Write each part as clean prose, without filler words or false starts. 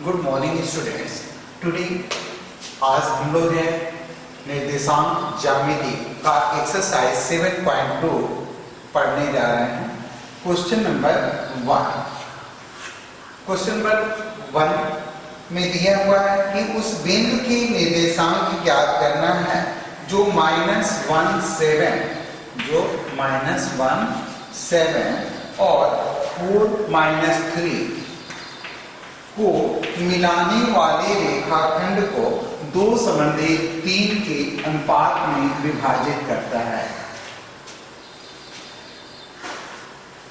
Good morning students. Today आज हम लोग हैं निर्देशांक ज्यामिति का एक्सरसाइज 7.2 पढ़ने जा रहे हैं। क्वेश्चन नंबर 1 में दिया हुआ है कि उस बिंदु के निर्देशांक ज्ञात करना है जो -17 और 4-3 को मिलाने वाले रेखाखंड को दो संबंधी 3 के अनुपात में विभाजित करता है।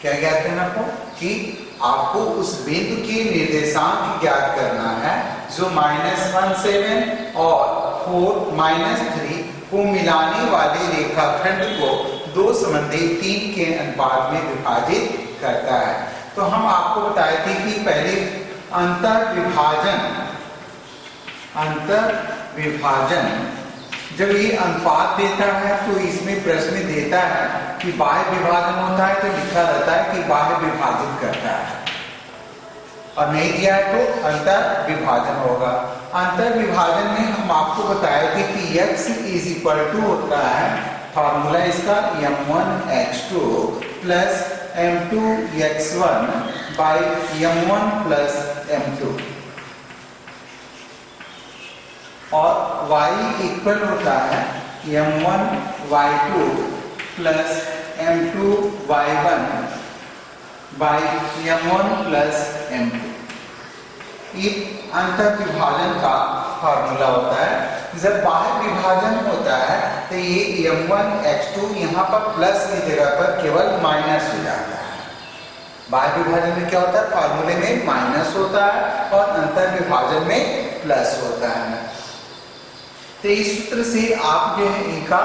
क्या ज्ञात करना आपको? कि आपको उस बिंदु के निर्देशांक ज्ञात करना है जो -17 और 4-3 को मिलाने वाले रेखाखंड को दो संबंधी 3 के अनुपात में विभाजित करता है। तो हम आपको बताए थे कि पहले अंतर विभाजन जब ये अनुपात देता है तो इसमें प्रश्न देता है कि बाह्य विभाजन होता है तो लिखा रहता है कि बाह्य विभाजित करता है, और नहीं दिया है तो अंतर विभाजन होगा। अंतर विभाजन में हम आपको बताए थे कि x = होता है फॉर्मूला इसका m1x2 + m2x1 / m1 + m2, और y इक्वल होता है m1y2 + m2y1 / m1 + m2। ये अंतर विभाजन का फॉर्मूला होता है। जब बाह्य विभाजन होता है तो ये m1x2 यहाँ पर प्लस की जगह पर केवल माइनस हो जाता है। बाह्य विभाजन में क्या होता है? फॉर्मूले में माइनस होता है और अंतर विभाजन में प्लस होता है। तो इस सूत्र से आप जो है इनका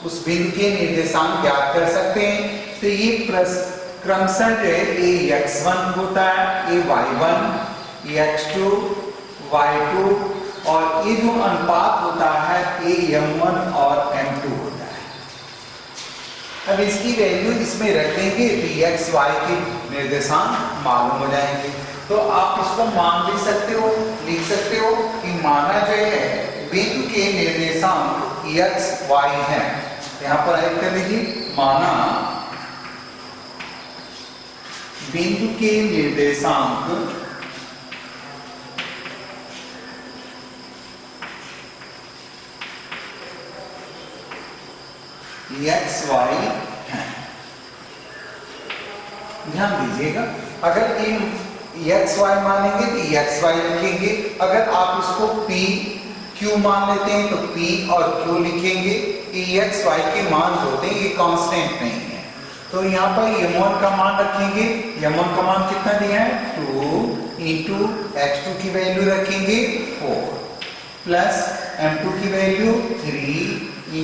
उस बिंदु के निर्देशांक ज्ञात कर सकते हैं। तो ये क्रमशः जो है ये x1 होता है, ये y1, ये x2, y2, और ये जो अनुपात होता है ये m1 और m2 होता है। अब इसकी वैल्यू इसमें रख देंगे तो x y के निर्देशांक मालूम हो जाएंगे। तो आप इसको मान भी सकते हो, लिख सकते हो कि माना जो है बिंदु के निर्देशांक x y है। यहाँ पर ऐड कर लीजिए, माना बिंदु के निर्देशांक x y है। ध्यान दीजिएगा, अगर इन x y मानेंगे तो x y लिखेंगे। अगर आप इसको p q मान लेते हैं तो p और q लिखेंगे। ये x y के मान होते हैं, ये कांस्टेंट नहीं है। तो यहाँ पर m1 का मान रखेंगे। m1 का मान कितना दिया है? 2 × x2 की वैल्यू रखेंगे 4 प्लस m2 की वैल्यू 3 ×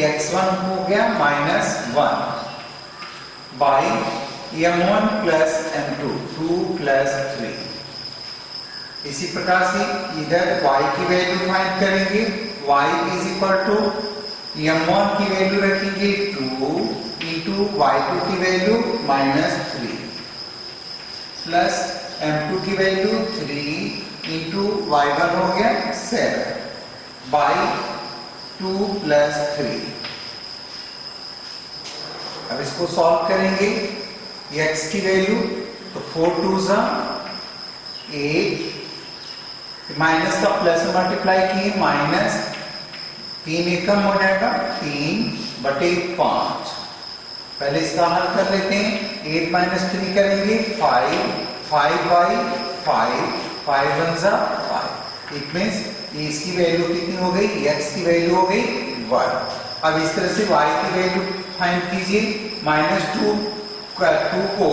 x1 हो गया -1 बाई m1 + m2 2 + 3। इसी प्रकार से इधर y की वैल्यू फाइंड करेंगे। y = m1 की वैल्यू रखेंगे 2 × y2 की वैल्यू -3 प्लस m2 की वैल्यू 3 × y1 हो गया 7 बाई 2 + 3। अब इसको सॉल्व करेंगे। x की वैल्यू तो 4 2 8, माइनस का प्लस में मल्टीप्लाई किए -3 एकम हो जाएगा 3/5। पहले इसका हल कर लेते हैं। 8 - 3 करेंगे 5 5/5 5 1 5। इट मींस इसकी वैल्यू कितनी हो गई? x की वैल्यू हो गई 1। अब इस तरह से y की वैल्यू फाइंड कीजिए। -2 को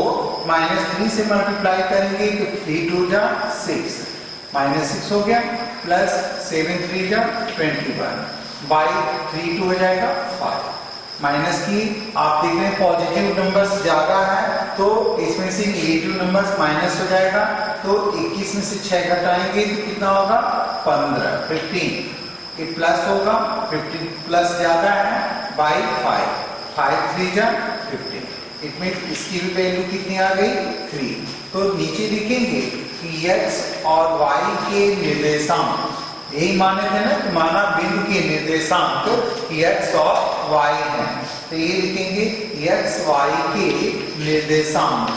-3 से मल्टीप्लाई करेंगे तो 3 2 6 -6 हो गया प्लस 7 3 21 बाई 3 2 हो जाएगा 5। माइनस की आप देख रहे हैं पॉजिटिव नंबर्स ज्यादा है तो इसमें से नेगेटिव नंबर्स माइनस हो जाएगा। तो 21 में से 6 घटाएंगे तो कितना होगा? 15 ये प्लस होगा, 15 प्लस ज्यादा है बाई 5 5 3 15। इट मीन इसकी भी वैल्यू कितनी आ गई? 3। तो नीचे लिखेंगे कि x और y के निर्देशांक, यही माने थे ना कि माना बिंदु के निर्देशांक x और y हैं, तो ये लिखेंगे x y के निर्देशांक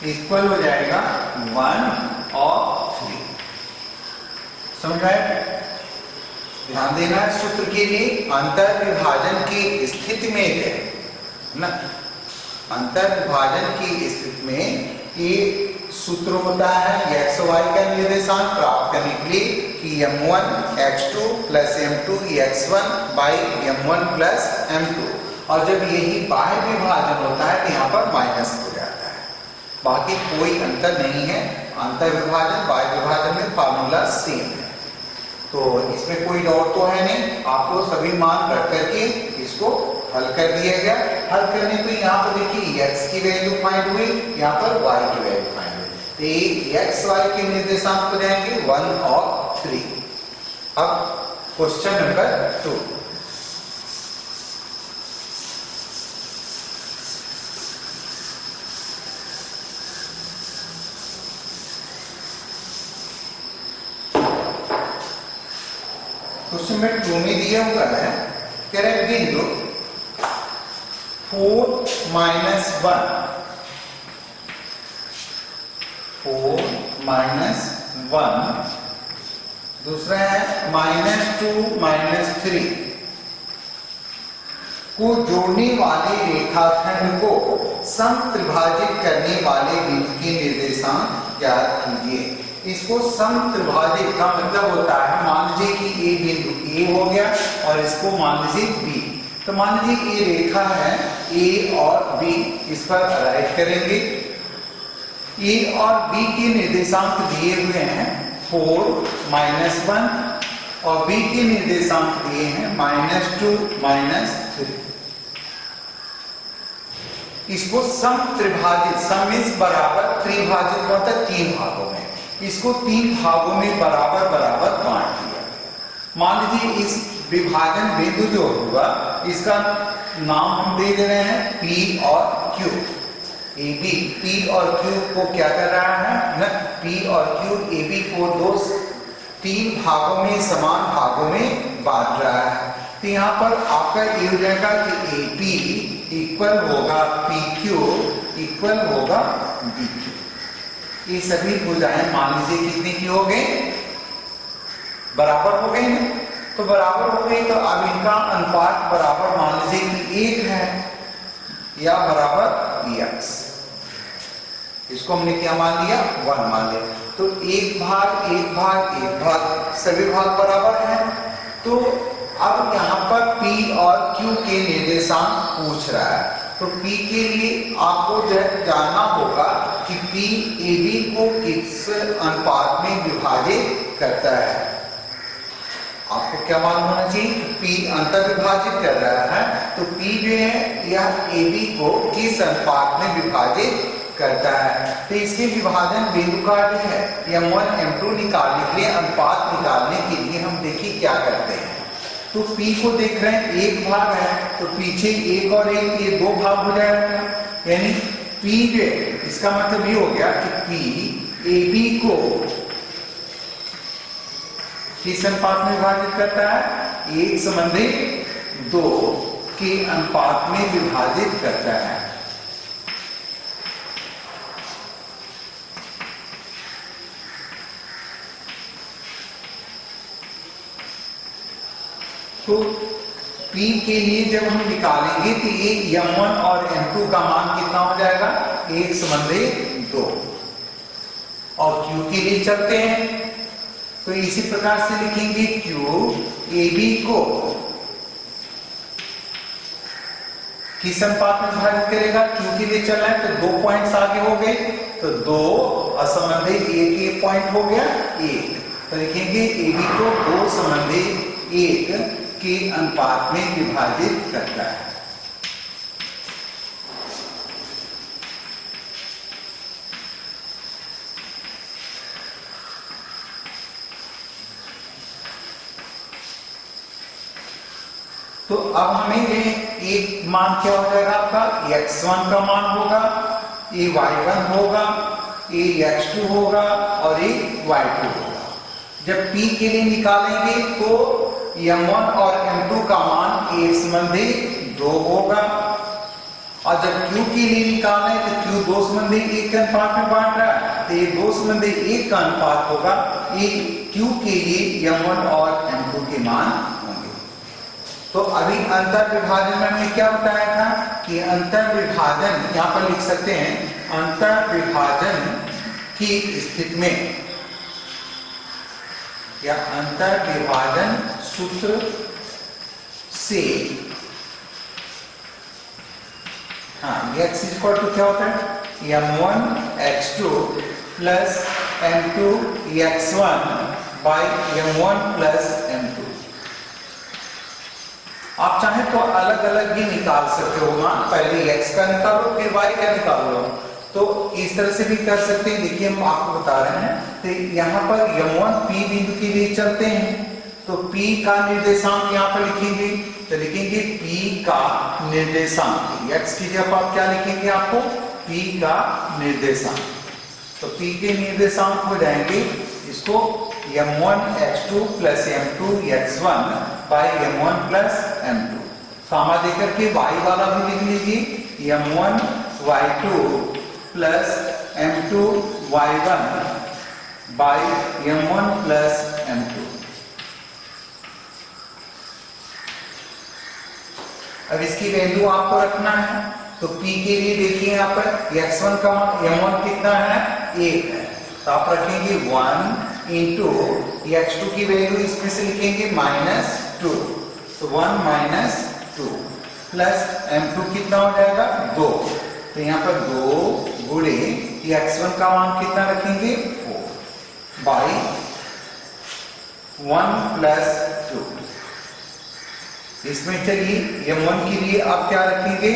इक्वल हो जाएगा 1 और 3। समझ आए? ध्यान देना है सूत्र के लिए, अंतर विभाजन की स्थिति में है ना, अंतर विभाजन की स्थिति में ये सूत्र होता है x y का निर्देशांक प्राप्त करने के लिए कि m1 x2 plus m2 x1 by m1 plus m2, और जब यही बाह्य विभाजन होता है तो यहाँ पर माइनस हो जाता है। बाकी कोई अंतर नहीं है, अंतर विभाजन बाह्य विभाजन में फार्मूला सेम है, तो इसमें कोई डाउट तो है नहीं। आपको सभी मान रख करके इसको हल कर दिया गया। हल करने पे यहाँ पर देखिए x की वैल्यू फाइंड हुई, यहाँ पर y की वैल्यू फाइंड हुई, तो ये x y के निर्देशांक हो जाएंगे 1 और 3। अब क्वेश्चन नंबर 2, क्वेश्चन नंबर 2 में दिया हुआ है, कह रहे बिंदु 4 माइनस 1, 4 माइनस 1, दूसरा है -2 माइनस 3 को जोड़ने वाले रेखाखंड को समत्रिभाजित करने वाले बिंदु के निर्देशांक ज्ञात कीजिए। इसको समत्रिभाजित का मतलब होता है, मान लीजिए कि ये बिंदु A हो गया और इसको मान लीजिए B, तो मान लीजिए ये रेखा है A और B, इस पर राइट करेंगे। A और B के निर्देशांक दिए हुए हैं 4 माइनस 1 और B के निर्देशांक दिए हैं -2 माइनस 3। इसको समत्रिभाजित, सम इज बराबर, त्रिभाजित मतलब 3 भागों में, इसको 3 भागों में बराबर बराबर बांट दिया। मान लीजिए इस विभाजन बिंदु जो होगा इसका नाम हम दे दे रहे हैं P और Q। AB P और Q को क्या कर रहा है ना, P और Q AB को 3 भागों में, समान भागों में बांट रहा है। तो यहाँ पर आपका ये हो जाएगा कि AP इक्वल होगा PQ इक्वल होगा BQ। ये सभी भुजाएं मान लीजिए कितनी की हो गई, बराबर हो गई ना, तो बराबर हो गई, तो अब इनका अनुपात बराबर मान लीजिए कि 1 है या बराबर x, इसको हमने क्या मान लिया 1 मान लिया, तो 1 भाग 1 भाग 1 भाग सभी भाग बराबर हैं। तो अब यहाँ पर P और Q के निर्देशांक पूछ रहा है, तो P के लिए आपको जानना होगा कि P AB को किस अनुपात में विभाजित करता है। आपको क्या मालूम होना चाहिए, P अंतर विभाजित कर रहा है, तो P जो है यह AB को किस अनुपात में विभाजित करता है। तो इसके विभाजन बिंदु का जो है M1 M2 निकालने के लिए, अनुपात निकालने के लिए हम देखिए क्या करते हैं। तो P को देख रहे हैं 1 भाग है, तो पीछे 1 और 1 ये 2 भाग हो जाएगा, यानी P जो इसका मतलब ये हो गया कि P AB को किस अनुपात में विभाजित करता है, 1:2 के अनुपात में विभाजित करता है। तो P के लिए जब हम निकालेंगे तो ये M1 और M2 का मान कितना हो जाएगा, 1:2। और Q के लिए चलते हैं, तो इसी प्रकार से लिखेंगे Q AB को किस अनुपात में विभाजित करेगा, Q के लिए चल रहा है तो 2 पॉइंट्स आगे हो गए, तो 2 असंबंधित 1 पॉइंट हो गया 1, तो लिखेंगे AB को 2:1 के अनुपात में विभाजित करता है। तो अब हमें ये एक मान क्या हो जाएगा आपका, x1 का मान होगा, ये y1 होगा, ये x2 होगा और ये y2 होगा। जब p के लिए निकालेंगे तो m1 और m2 का मान एक संबंधी 2 होगा, और जब q के लिए निकालें तो q दो संबंधी 1 के अनुपात में बांट रहा है, तो ये दो संबंधी 1 का अनुपात होगा, ये q के लिए m1 और m2 के मान होंगे। तो अभी अंतर विभाजन में हमने क्या बताया था कि अंतर विभाजन यहाँ पर लिख सकते हैं, अंतर विभाजन की स्थिति में या अंतर विभाजन सूत्र से x इक्वल टू क्या होता है, m1 x2 plus m2 x1 by m1 plus m2। आप चाहे तो अलग अलग भी निकाल सकते हो, पहले x का निकालो फिर y का निकालो, तो इस तरह से भी कर सकते हैं। देखिए हम आपको बता रहे हैं, तो यहाँ पर m1 p बिंदु के लिए चलते हैं, तो p का निर्देशांक यहाँ पर लिखेंगे, तो लिखेंगे p का निर्देशांक, x की जगह आप क्या लिखेंगे, आपको p का निर्देशांक, तो p के निर्देशांक हो जाएंगे इसको m1 x2 plus m2 x1 by m1 plus m2, सामा देकर के y वाला भी लिख लीजिए, m1 y2 plus m2 y1 by m1 plus m2। अब इसकी वैल्यू आपको रखना है, तो p के लिए देखिए यहाँ पर x1 का m1 कितना है, 1 है, तो आप रखेंगे 1 इंटू x2 की वैल्यू इसमें से लिखेंगे -2, तो 1 - 2 प्लस m2 कितना हो जाएगा 2, तो यहाँ पर 2 गुणे x1 का मान कितना रखेंगे 4 बाई 1 प्लस 2। इसमें चलिए m1 के लिए आप क्या रखेंगे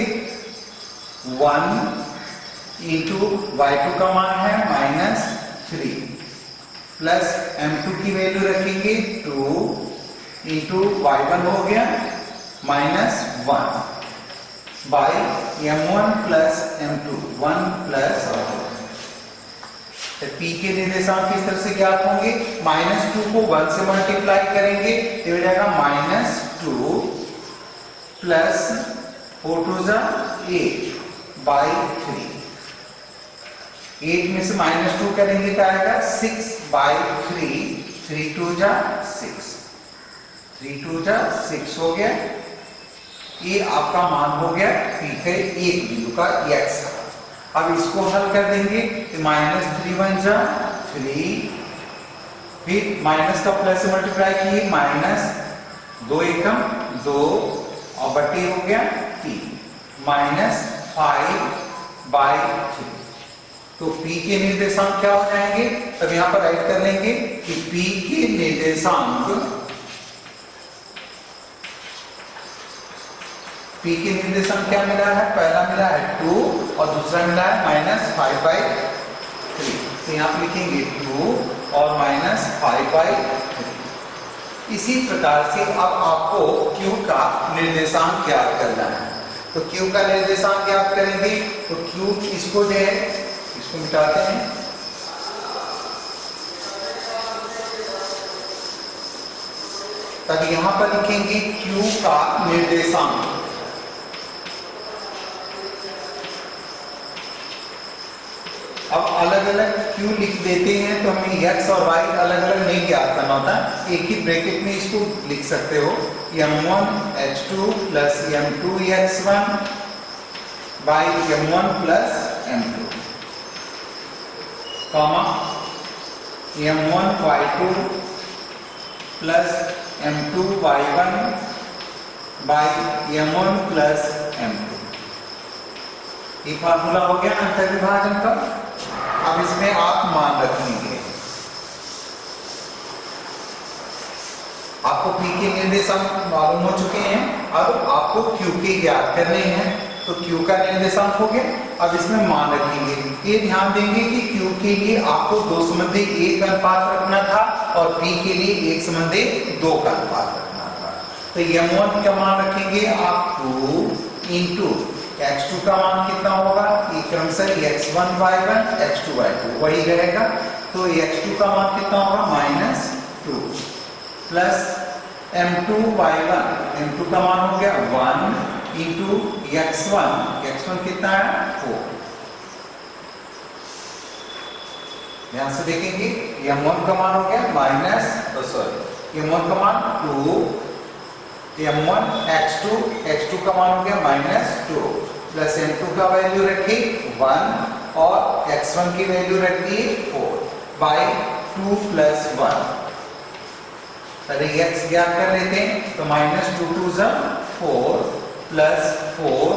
1 इंटू y2 का मान है -3 प्लस m2 की वैल्यू रखेंगे 2 इंटू y1 हो गया -1 by m1 plus m2 1 plus p के निर्देशांक किस तरह से ज्ञात होंगे, -2 को 1 से मल्टीप्लाई करेंगे तो हो जाएगा -2 प्लस 4 2 8 बाई 3, 8 में से -2 करेंगे तो आएगा 6 बाई 3, 3 2 6, 3 2 6 हो गया, ये आपका मान हो गया p के एक बिंदु का x का। अब इसको हल कर देंगे तो -3 1 3, फिर माइनस का प्लस से मल्टीप्लाई किए -2 एकम 2 और बटे हो गया 3 -5 बाई 3, तो p के निर्देशांक क्या हो जाएंगे, तब यहाँ पर राइट कर लेंगे कि p के निर्देशांक p के निर्देशांक क्या मिला है, पहला मिला है 2 और दूसरा मिला है -5 बाई 3, तो यहाँ पे लिखेंगे 2 और -5 बाई 3। इसी प्रकार से अब आपको q का निर्देशांक ज्ञात करना है, तो q का निर्देशांक ज्ञात करेंगे तो q इसको जो है इसको मिटाते हैं, तब यहां पर लिखेंगे q का निर्देशांक, अब अलग अलग q लिख देते हैं तो हमें x और y अलग अलग नहीं ज्ञात करना होता, एक ही ब्रैकेट में इसको लिख सकते हो, m1 h2 plus m2 x1 by m1 plus m2 comma m1 y2 plus m2 y1 by m1 plus m2। ये फार्मूला हो गया अंतर विभाजन का। अब इसमें आप मान रखेंगे, आपको p के निर्देशांक मालूम हो चुके हैं, अब आपको q के ज्ञात करने हैं, तो q का निर्देशांक हो गया। अब इसमें मान रखेंगे, ये ध्यान देंगे कि q के लिए आपको 2 संबंधी 1 का अनुपात रखना था और p के लिए 1 संबंधी 2 का अनुपात रखना था। तो m1 का मान रखेंगे आप 2 इंटू x2 का मान कितना होगा, ये क्रमशः x1 y1 x2 y2 वही रहेगा। तो x2 का मान कितना होगा -2 प्लस m2 y1, m2 का मान हो गया 1 इंटू x1 कितना है 4। ध्यान से देखेंगे m1 का मान हो गया m1 का मान 2, m1 x2 का मान हो गया -2 प्लस m2 का वैल्यू रखी 1 और x1 की वैल्यू रखी 4 बाई 2 प्लस 1। पहले x ज्ञात कर लेते हैं तो -2 2 4 प्लस 4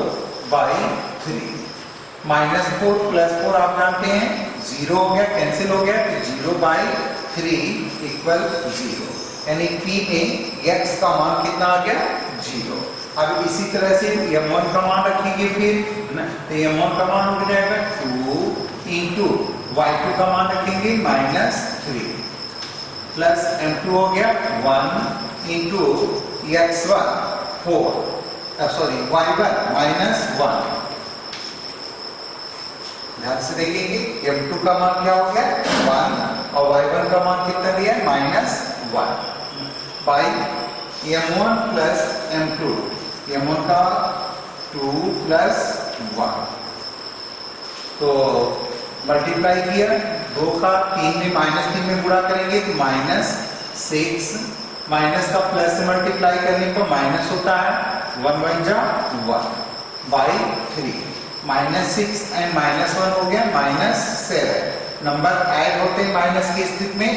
बाई 3। -4 प्लस 4 आप जानते हैं 0 हो गया, कैंसिल हो गया, तो 0 बाई 3 इक्वल 0, यानी p में x का मान कितना आ गया 0। अब इसी तरह से m1 का मान रखेंगे फिर तो m1 का मान हो जाएगा 2 इंटू y2 का मान रखेंगे -3 प्लस m2 हो गया 1 इंटू x1 4 सॉरी y1 -1। ध्यान से देखेंगे m2 का मान क्या हो गया 1 और y1 का मान कितना दिया है -1 by m1 plus m2, m1 का 2 प्लस 1 तो मल्टीप्लाई किया 2 का 3 में -3 में गुणा करेंगे तो -6 माइनस का प्लस से मल्टीप्लाई करने पर माइनस होता है 1 1 जा 1 बाई 3 -6 एंड -1 हो गया -7। नंबर ऐड होते हैं माइनस की स्थिति में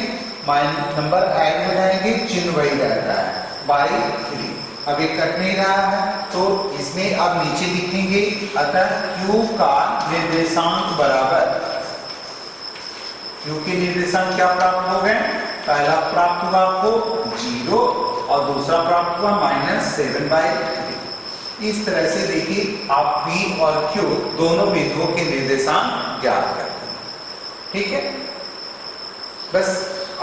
नंबर ऐड हो जाएंगे, चिन्ह वही रहता है बाई 3। अब ये कट नहीं रहा है तो इसमें अब नीचे लिखेंगे अतः Q का निर्देशांक बराबर, Q के निर्देशांक क्या प्राप्त हो गए, पहला प्राप्त हुआ आपको 0 और दूसरा प्राप्त हुआ -7/3। इस तरह से देखिए आप P और Q दोनों बिंदुओं के निर्देशांक ज्ञात करते हैं। ठीक है, बस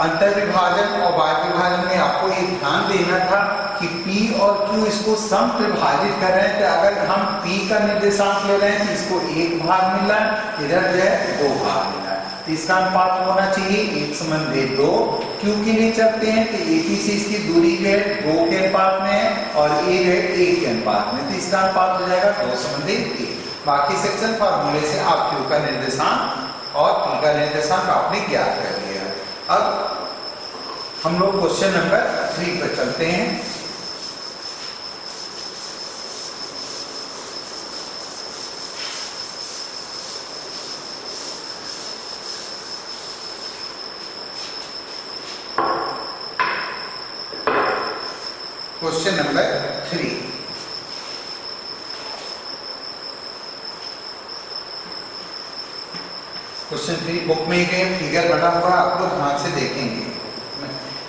अंतर विभाजन और बाह्य विभाजन में आपको ये ध्यान देना था कि P और Q इसको सम त्रिभाजित कर रहे हैं, तो अगर हम P का निर्देशांक ले रहे हैं तो इसको 1 भाग मिला, इधर जो है 2 भाग मिला, तो इसका अनुपात होना चाहिए 1:2। Q के लिए चलते हैं तो AP से इसकी दूरी जो है 2 के अनुपात में है और A जो है 1 के अनुपात में, तो इसका अनुपात हो जाएगा 2:1। बाकी सेक्शन फार्मूले से आप Q का निर्देशांक और P का निर्देशांक आपने ज्ञात कर लिया। अब हम लोग क्वेश्चन नंबर 3 पर चलते हैं। क्वेश्चन नंबर 3, क्वेश्चन 3 बुक में ही फिगर बना हुआ आप लोग ध्यान से देखेंगे।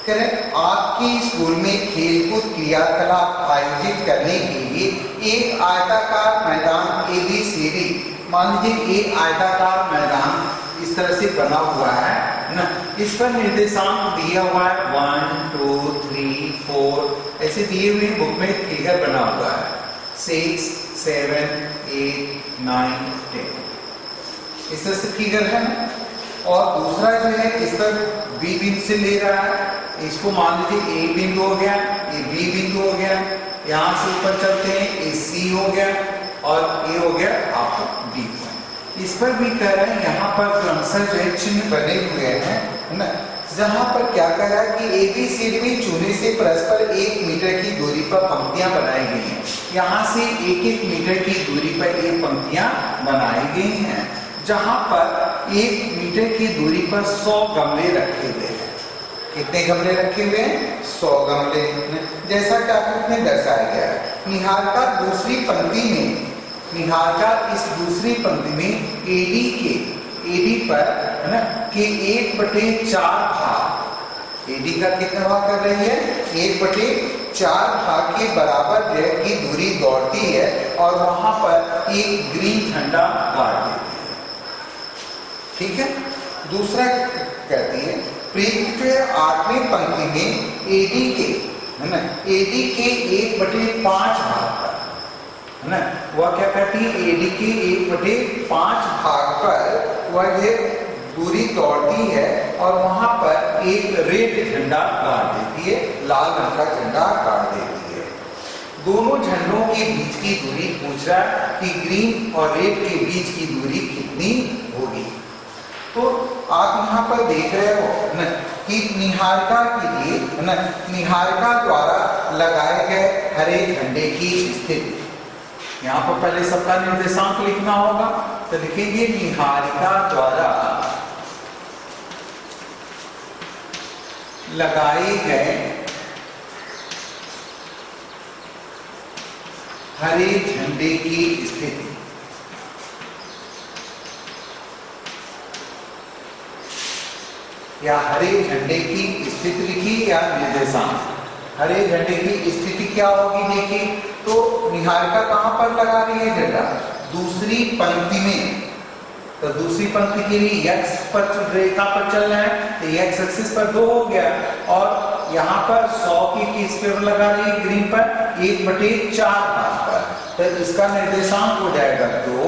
करें आपके स्कूल में खेलकूद क्रियाकलाप आयोजित करने के लिए एक आयताकार मैदान ABCD, मान लीजिए एक आयताकार मैदान इस तरह से बना हुआ है ना, इस पर निर्देशांक दिया हुआ है 1 2 3 4 ऐसे दिए हुए बुक में फिगर बना हुआ है 6 7 8 9 10 इस तरह से फिगर है। और दूसरा जो है इस पर B बिंदु से ले रहा है, इसको मान लीजिए A बिंदु हो गया, ये B बिंदु हो गया, यहाँ से ऊपर चलते हैं ये C हो गया और ये हो गया आपका D पॉइंट। इस पर भी कह रहे हैं यहाँ पर क्रमशः जो है चिन्ह बने हुए हैं ना, जहाँ पर क्या कह रहा है कि ABCD में चूने से परस्पर 1 मीटर की दूरी पर पंक्तियां बनाई गई हैं। यहाँ से 1-1 मीटर की दूरी पर ये पंक्तियां बनाई गई हैं, जहां पर 1 मीटर की दूरी पर 100 गमले रखे हुए हैं। कितने गमले रखे हुए हैं 100 गमले, जैसा कि आपको में दर्शाया गया है। निहारिका दूसरी पंक्ति में, निहारिका इस दूसरी पंक्ति में AD पर है ना कि 1/4 भाग, AD का कितना भाग कर रही है 1/4 भाग के बराबर जो है की दूरी दौड़ती है और वहां पर एक ग्रीन झंडा गाड़ देती है। ठीक है, दूसरा कहती है प्रयुक्त 8वीं पंक्ति में AD के है ना, एडी के 1/5 भाग पर, है ना, वह क्या करती है, एडी के 1/5 भाग पर वह ये दूरी दौड़ती है और वहां पर एक रेड झंडा गाड़ देती है, लाल रंग का झंडा गाड़ देती है। दोनों झंडों के बीच की दूरी पूछ रहा है कि ग्रीन और रेड के बीच की दूरी कितनी होगी। तो आप यहाँ पर देख रहे हो ना कि निहारिका के लिए, है ना, निहारिका द्वारा लगाए गए हरे झंडे की स्थिति, यहाँ पर पहले सबका निर्देशांक लिखना होगा, तो लिखेंगे निहारिका द्वारा लगाए गए हरे झंडे की स्थिति। या हरे झंडे की स्थिति लिखी या निर्देशांक। हरे झंडे की स्थिति क्या होगी देखिए, तो निहारिका कहां पर लगा रही है झंडा, दूसरी पंक्ति में। तो दूसरी पंक्ति के लिए x पर रेखा पर चल रहा है, तो x एक्सिस पर 2 हो गया, और यहाँ पर 100 की किस पे लगा रही है, ग्रीन पर 1/4 भाग पर, तो इसका निर्देशांक हो जाएगा 2,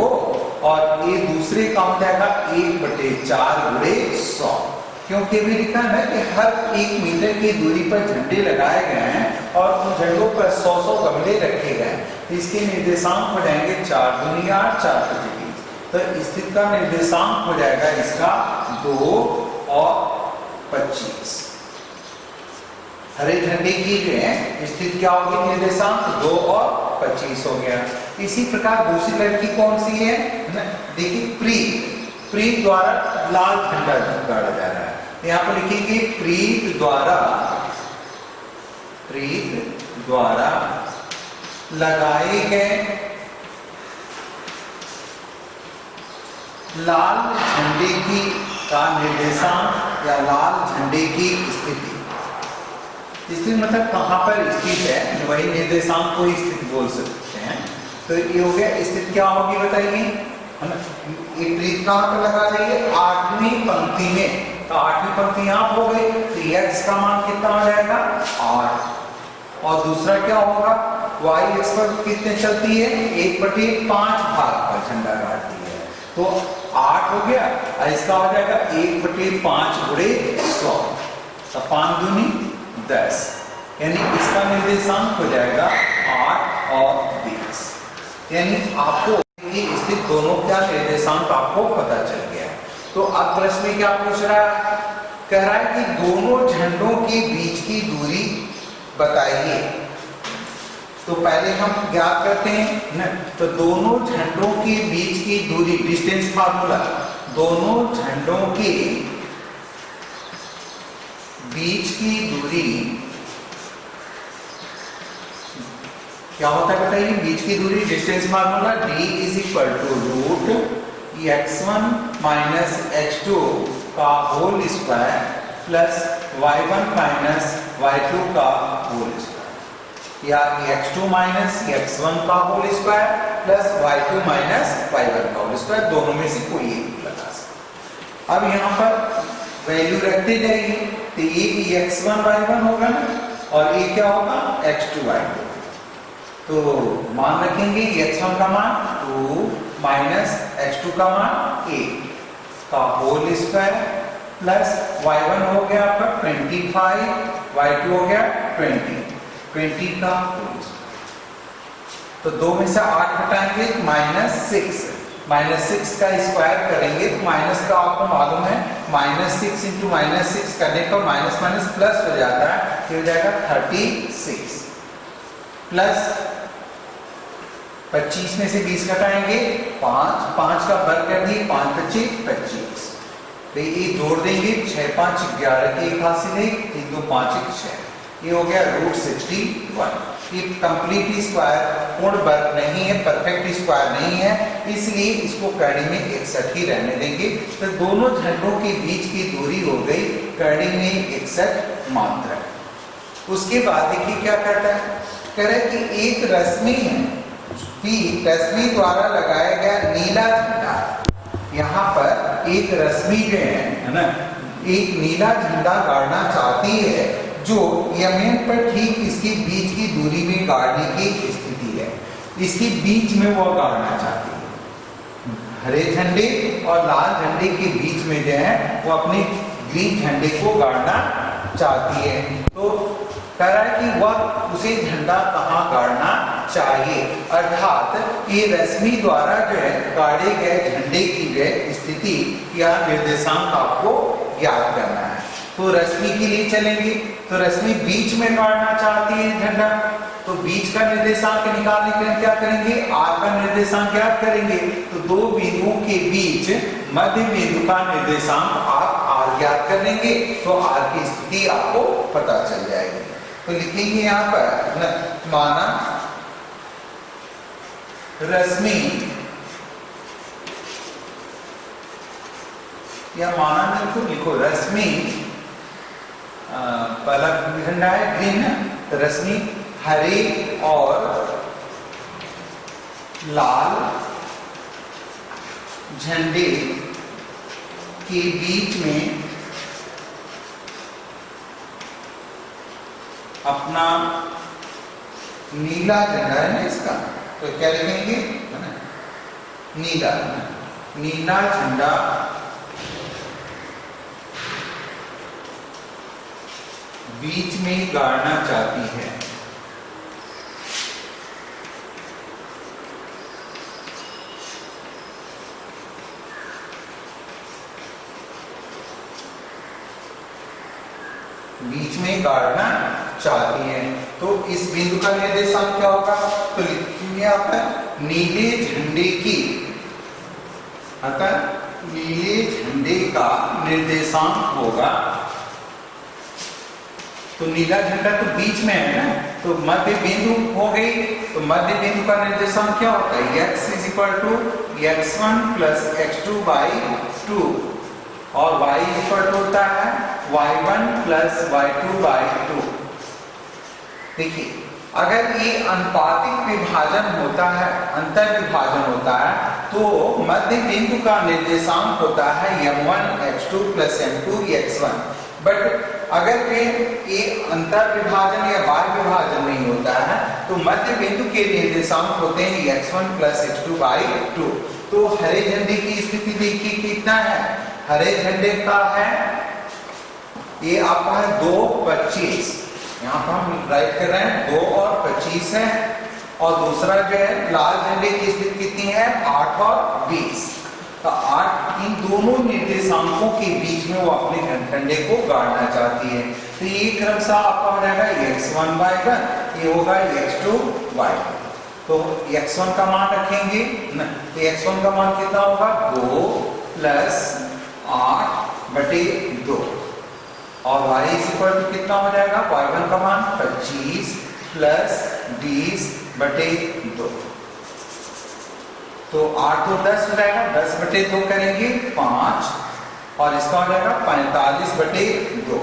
और ये दूसरे का हो जाएगा 1/4 गुणे 100, क्योंकि भी लिखा है कि हर 1 मीटर की दूरी पर झंडे लगाए गए हैं और उन झंडों पर 100 गमले रखे गए हैं, इसके निर्देशांक हो जाएंगे 4 दूनी 8, 4 25, तो स्थिति का निर्देशांक हो जाएगा इसका 2 और 25। हरे झंडे की जो है स्थिति क्या होगी, निर्देशांक 2 और 25 हो गया। इसी प्रकार दूसरी लड़की कौन सी है, देखिए प्रीत द्वारा लाल झंडा गाड़ा जा रहा है, यहाँ पर लिखेंगे प्रीत द्वारा लगाए गए लाल झंडे की का निर्देशांक या लाल झंडे की स्थिति। स्थिति मतलब कहां पर स्थित है, वही निर्देशांक को स्थिति बोल सकते हैं। तो ये हो गया, स्थिति क्या होगी बताइए, एक प्रीत कहां पर लगा रही है, 8वीं पंक्ति में, तो 8वीं पंक्ति यहाँ हो गई, तो x का मान कितना हो जाएगा 8, और दूसरा क्या होगा, y x पर कितने चलती है, 1/5 भाग पर झंडा गाड़ती है, तो 8 हो गया, और इसका हो जाएगा 1/5 गुणे 100, तो 5 दूनी 10, यानी इसका निर्देशांक हो जाएगा 8 और 20, यानी आपको स्थित दोनों का निर्देशांक आपको पता चल गया। तो अब प्रश्न में क्या पूछ रहा है, कह रहा है कि दोनों झंडों के बीच की दूरी बताइए। तो पहले हम ज्ञात करते हैं ना, तो दोनों झंडों के बीच की दूरी, डिस्टेंस फार्मूला, दोनों झंडों के बीच की दूरी क्या होता है बताइए, बीच की दूरी distance formula d = x1 - x2 का whole square plus y1 - y2 का होल स्क्वायर, या x2 - x1 का whole square plus y2 - y1 का होल स्क्वायर, दोनों में से कोई एक लगा सकते। अब यहाँ पर वैल्यू रखते जाइए, तो ये x1 y1 होगा ना, और ये क्या होगा x2 y2, तो मान रखेंगे x1 का मान 2 माइनस x2 का मान 8 का होल स्क्वायर प्लस y1 हो गया आपका 25, y2 हो गया 20 का होल स्क्वायर। तो 2 में से 8 घटाएंगे -6 का स्क्वायर करेंगे, तो माइनस का आपको मालूम है, -6 × -6 करने पर माइनस माइनस प्लस हो जाता है, ये हो जाएगा 36 प्लस 25 में से 20 घटाएंगे 5 का वर्ग कर दिए, 5 × 5 = 25, तो ये जोड़ देंगे 6 × 5 = 11 के एक हाथ से 3 × 2 = 5 = 6, ये हो गया √61। ये कंप्लीट स्क्वायर पूर्ण वर्ग नहीं है, परफेक्ट स्क्वायर नहीं है, इसलिए इसको करड़ी में 61 ही रहने देंगे। तो दोनों झंडों के बीच की दूरी हो गई करड़ी में 61 मात्रा। उसके बाद देखिए क्या कहता है, कह रहे कि एक रश्मि द्वारा लगाया गया नीला झंडा, यहाँ पर एक रश्मि जो है ना, एक नीला झंडा गाड़ना चाहती है जो यमन पर ठीक इसके बीच की दूरी में गाड़ने की स्थिति है, इसके बीच में वो गाड़ना चाहती है। हरे झंडे और लाल झंडे के बीच में जो है वो अपने ग्रीन झंडे को गाड़ना चाहती है। तो कह रहा है कि वह उसे झंडा कहाँ गाड़ना चाहिए, अर्थात ये रश्मि द्वारा जो है गाड़े गए झंडे की जो है स्थिति या निर्देशांक आपको ज्ञात करना है। तो रश्मि के लिए चलेंगे, तो रश्मि बीच में गाड़ना चाहती है झंडा, तो बीच का निर्देशांक निकालने के लिए क्या करेंगे, आर का निर्देशांक ज्ञात करेंगे। तो दो बिंदुओं के बीच मध्य बिंदु का निर्देशांक आप आर ज्ञात कर लेंगे, तो आर की स्थिति आपको पता चल जाएगी। तो लिखेंगे यहाँ पर माना रश्मि या माना बिल्कुल लिखो रश्मि, पहला झंडा है ग्रीन है, तो रश्मि हरे और लाल झंडे के बीच में अपना नीला झंडा है ना इसका, तो क्या लिखेंगे, नीला, नीला झंडा बीच में गाड़ना चाहती है। बीच में गाड़ना चाहती है, तो इस बिंदु का निर्देशांक क्या होगा, तो लिखेंगे आप नीले झंडे की, अतः नीले झंडे का निर्देशांक होगा, तो नीला झंडा तो बीच में है ना, तो मध्य बिंदु हो गई, तो मध्य बिंदु का निर्देशांक क्या होता है, x = x1 + x2 / 2 और y होता है y1 + y2 / 2। देखिए अगर ये अनुपातिक विभाजन होता है, अंतर विभाजन होता है, तो मध्य बिंदु का निर्देशांक होता है m1 x2 + m2 x1। But अगर ये अंतर विभाजन या बाह्य विभाजन नहीं होता है, तो मध्य बिंदु के निर्देशांक होते हैं x1 + x2 / 2। तो हरे झंडे की स्थिति देखिए कितना है, हरे झंडे का है ये आपका है 2, 25, यहाँ पर हम राइट कर रहे हैं 2 और 25 है, और दूसरा जो है लाल झंडे की स्थिति कितनी है, 8 और 20। तो 8, इन दोनों निर्देशांकों के बीच में वो अपने झंडे को गाड़ना चाहती है। तो ये क्रमशः आपका हो जाएगा x1 y1, ये होगा x2 y2। तो x1 का मान रखेंगे ना, तो x1 का मान कितना होगा, 2 + 8/2, और y कितना हो जाएगा, y1 का मान 25 + 20/2, तो 8 तो 10 हो जाएगा, 10/2 करेंगे 5, और इसका हो जाएगा 45/2,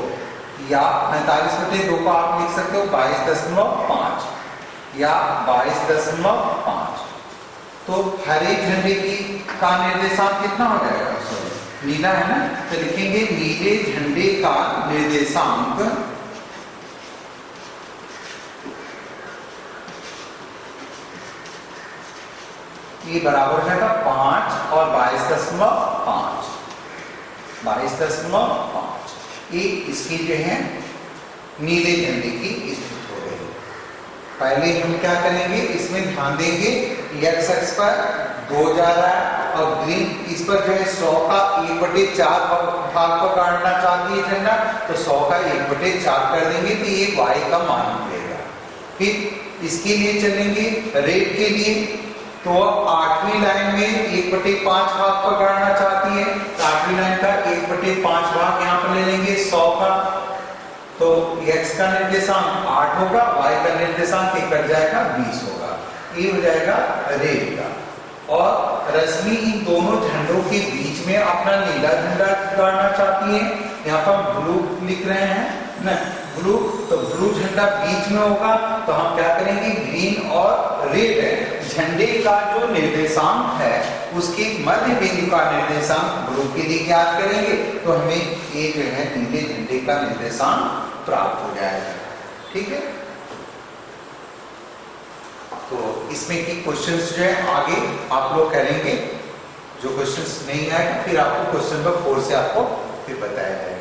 या 45/2 को आप लिख सकते हो 22.5 या 22.5। तो हरे झंडे की का निर्देशांक कितना हो जाएगा, सॉरी नीला है ना, तो लिखेंगे नीले झंडे का निर्देशांक ये बराबर हो जाएगा 5 और 22.5, 22.5। ये इसकी जो है नीले झंडे की स्थिति हो गई। पहले हम क्या करेंगे, इसमें ध्यान देंगे x अक्ष पर 2 जा रहा है, और ग्रीन इस पर जो है 100 का 1/4 भाग पर काटना चाहती है झंडा, तो 100 का 1/4 कर देंगे, तो ये y का मान मिलेगा। फिर इसके लिए चलेंगे रेड के लिए, तो 8वीं लाइन में 1/5 भाग पर काटना चाहती है, तो 8वीं लाइन का 1/5 भाग यहाँ पर ले लेंगे 100 का, तो x का निर्देशांक 8 होगा, y का निर्देशांक कट जाएगा 20 होगा, ये हो जाएगा रेड का। और रश्मि इन दोनों झंडों के बीच में अपना नीला झंडा गाड़ना चाहती है, यहाँ पर ब्लू लिख रहे हैं ना, ब्लू, तो ब्लू झंडा बीच में होगा, तो हम क्या करेंगे, ग्रीन और रेड झंडे का जो निर्देशांक है उसके मध्य बिंदु का निर्देशांक ब्लू के लिए ज्ञात करेंगे, तो हमें ये जो है नीले झंडे का निर्देशांक प्राप्त हो जाएगा। ठीक है, तो इसमें की क्वेश्चंस जो है आगे आप लोग करेंगे, जो क्वेश्चंस नहीं आए फिर आपको क्वेश्चन नंबर 4 से आपको फिर बताया जाएगा।